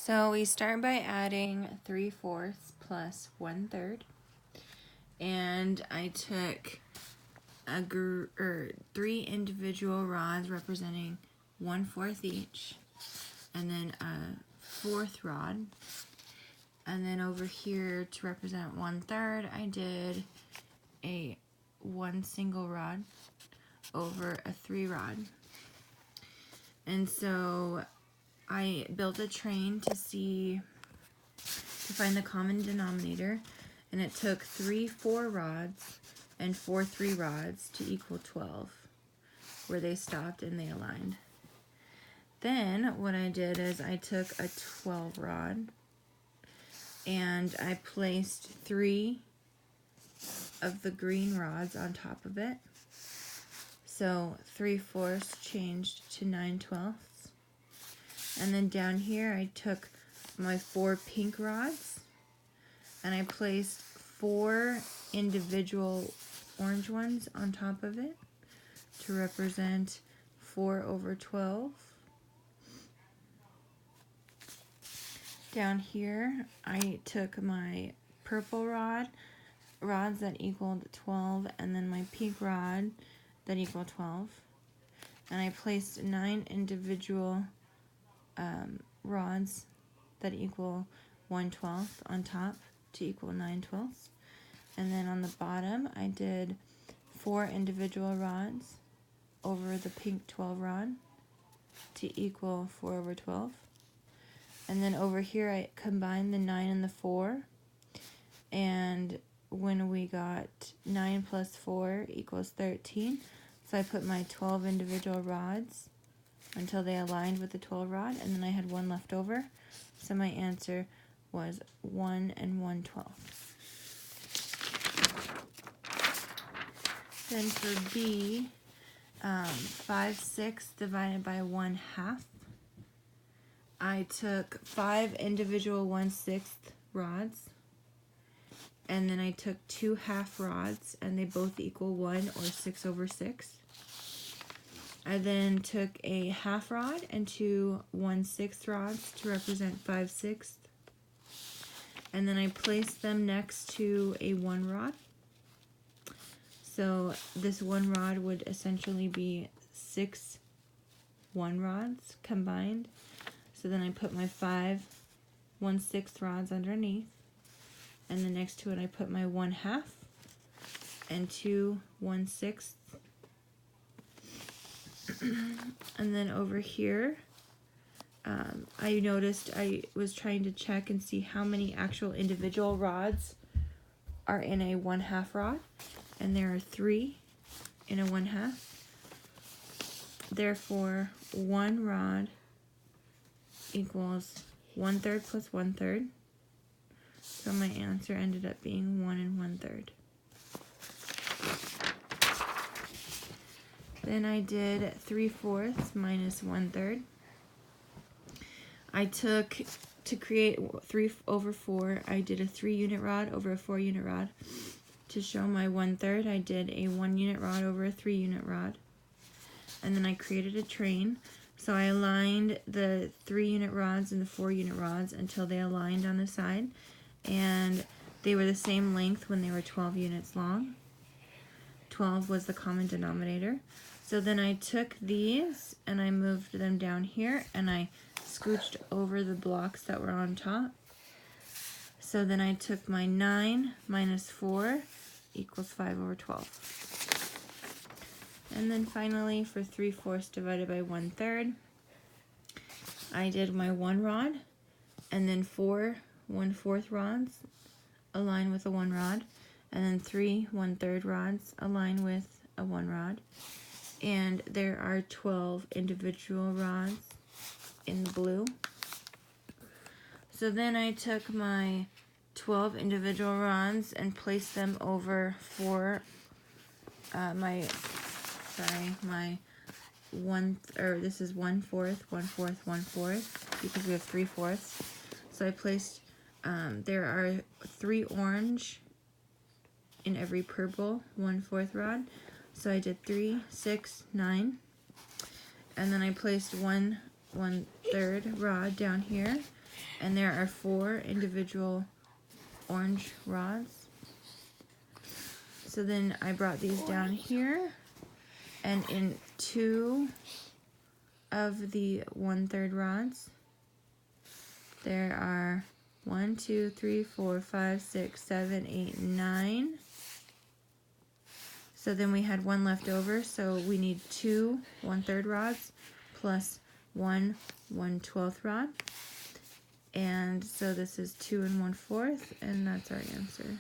So we start by adding 3/4 plus 1/3, and I took three individual rods representing 1/4 each, and then a fourth rod, and then over here to represent 1/3 I did a one single rod over a 3 rod. And so I built a train to find the common denominator, and it took 3 4 rods and 4 3 rods to equal 12, where they stopped and they aligned. Then what I did is I took a 12 rod and I placed 3 of the green rods on top of it. So 3/4 changed to 9/12. And then down here I took my 4 pink rods and I placed 4 individual orange ones on top of it to represent 4/12. Down here I took my purple rods that equaled 12, and then my pink rod that equaled 12, and I placed 9 individual rods that equal 1/12 on top to equal 9/12. And then on the bottom I did 4 individual rods over the pink 12 rod to equal 4/12. And then over here I combined the 9 and the 4, and when we got 9 plus 4 equals 13, so I put my 12 individual rods until they aligned with the 12 rod, and then I had 1 left over, so my answer was 1 and 1/12. Then for B, 5/6 divided by 1/2, I took 5 individual 1/6 rods, and then I took 2 half rods, and they both equal 1, or 6/6. I then took a half rod and 2 1/6 rods to represent 5/6, and then I placed them next to a 1 rod. So this 1 rod would essentially be 6 1 rods combined. So then I put my 5 1/6 rods underneath, and then next to it I put my 1/2 and 2 1/6. And then over here, I noticed I was trying to check and see how many actual individual rods are in a 1/2 rod, and there are 3 in a 1/2. Therefore, 1 rod equals 1/3 plus 1/3. So my answer ended up being 1 and 1/3. Then I did 3/4 minus 1/3. I took, to create 3/4, I did a 3 unit rod over a 4 unit rod. To show my 1/3, I did a 1 unit rod over a 3 unit rod. And then I created a train. So I aligned the 3 unit rods and the 4 unit rods until they aligned on the side, and they were the same length when they were 12 units long. 12 was the common denominator. So then I took these and I moved them down here, and I scooched over the blocks that were on top. So then I took my 9 minus 4 equals 5/12. And then finally, for 3/4 divided by 1/3, I did my 1 rod, and then 4 1/4 rods align with a 1 rod, and then 3 1/3 rods align with a 1 rod. And there are 12 individual rods in the blue. So then I took my 12 individual rods and placed them over my 1/4, this is 1/4, 1/4, 1/4, because we have 3/4. So I placed, there are 3 orange in every purple 1/4 rod. So I did 3, 6, 9, and then I placed 1 1/3 rod down here, And there are 4 individual orange rods. So then I brought these down here, and in 2 of the 1/3 rods, there are 1, 2, 3, 4, 5, 6, 7, 8, 9. So then we had 1 left over, so we need 2 1/3 rods plus 1 1/12 rod. And so this is 2 1/4, and that's our answer.